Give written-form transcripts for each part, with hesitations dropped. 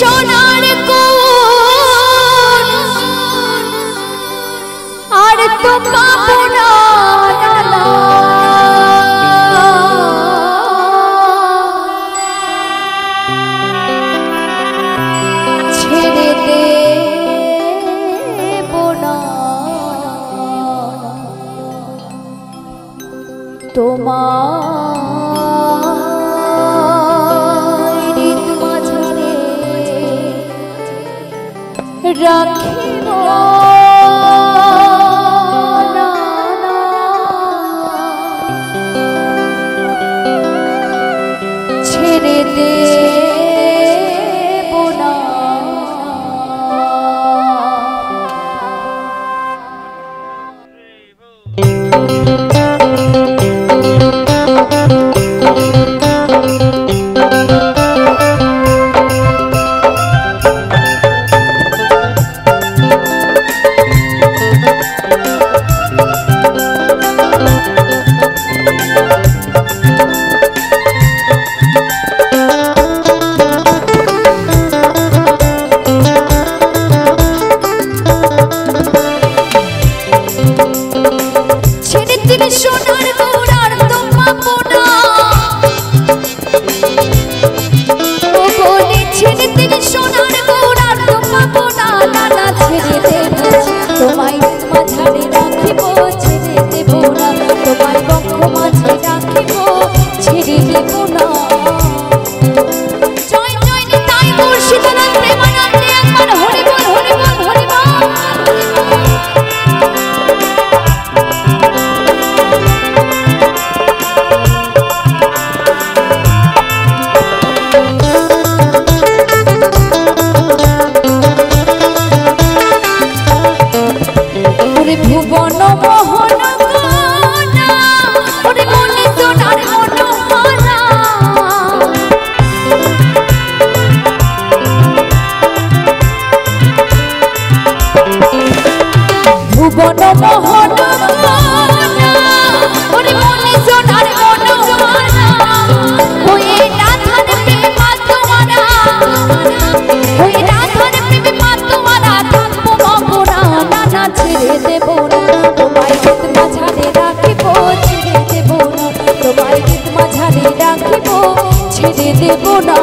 সোনার কোন আর তো পাবো না ছেড়ে দেবো না তোমার মাঝে রাখিব ছেড়ে দেবো না সোনার গোড়ার তো পাবো না ও বলে ছেড়ে দিলে সোনার গোড়ার তো পাবো না নানা ছেড়ে দেবো তোমায় মাঝারে রাখিব ছেড়ে দেবো না তোমায় বক্ষ মাঝে রাখিব ছেড়ে দেবো না জয় জয় নিতাই মুর্শিদানাথ প্রেমানন্দে একবার হরি বল হরি বল হরি বল ভুবন মোহন গানা ওরে মনে সোনার মনোহরা ভুবন মোহন গানা ওরে মনে সোনার মনোহরা ওই রাধার প্রেমা তোমারা ওই রাধার প্রেমা তোমারা থাকবো মগরা নানা ছেড়ে দেবো না তোমায় গীত মাঝারে রাখিব ছেড়ে দেবো না তোমায় গীত মাঝারে রাখিব ছেড়ে দেবো না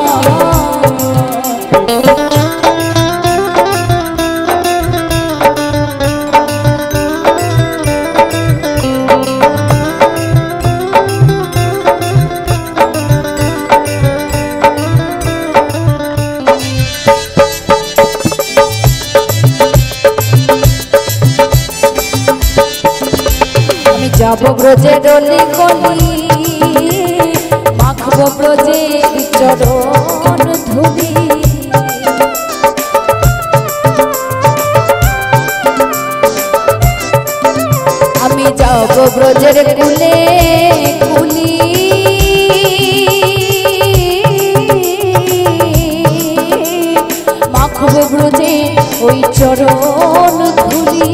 যাব ব্রজে ডলি গলি মাখব ব্রজে চরণ ধুলি আমি যাব ব্রজের কুলে কুলি মাখব ব্রজে ওই চরণ ধুলি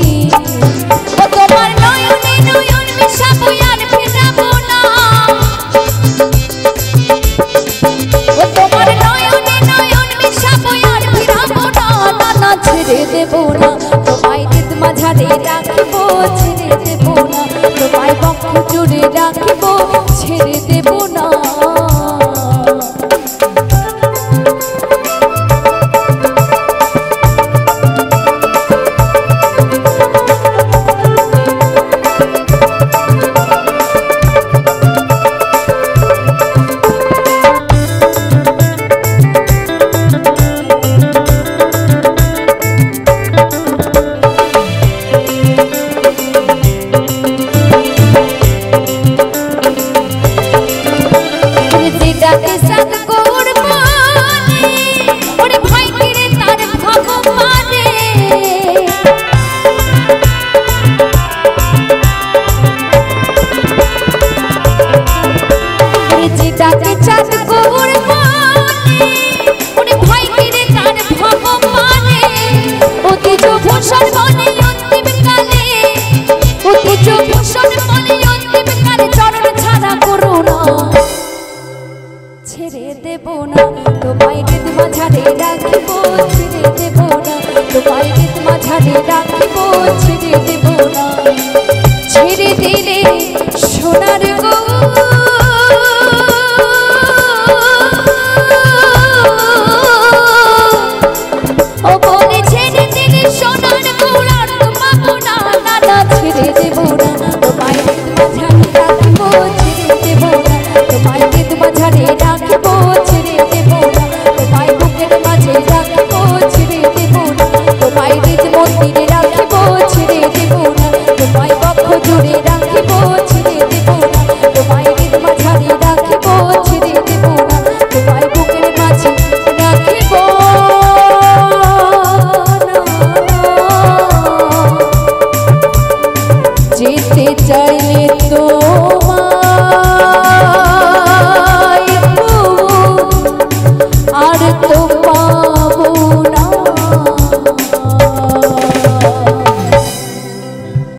তোমার নয়নে নয়ন মিশাবো আর ফেরাবো না ও তোমার নয়নে নয়ন মিশাবো আর ফেরাবো না নানা ছেড়ে দেবো না তোমায় গীত মাঝারে রাখিব ছেড়ে দেবো না তোমায় বক্ষ জুড়ে রাখিব ছেড়ে দেবো না ছেড়ে দেব না তোমায় গীত মাঝারে রাখিব। দিলে সোনার গো ও বলে ছেড়ে দিলে সোনার গোড়ার তো পাবো না না ছেড়ে দেবো না তোমায় মাঝারে রাখবো ছেড়ে দেবো না তোমায় মাঝারে রাখবো ছেড়ে দেবো না তোমায় বুকের মাঝে রাখবো ছেড়ে দেবো না তোমায় হৃদ মন্দিরে রাখবো ছেড়ে দেবো না তোমায় বক্ষ জুড়ে রাখবো ছেড়ে দেবো না তোমায় হৃদ মাঝারে রাখবো ছেড়ে দেবো না তোমায় বুকের মাঝে রাখবো যেতে চাইলে তোমায় আর তো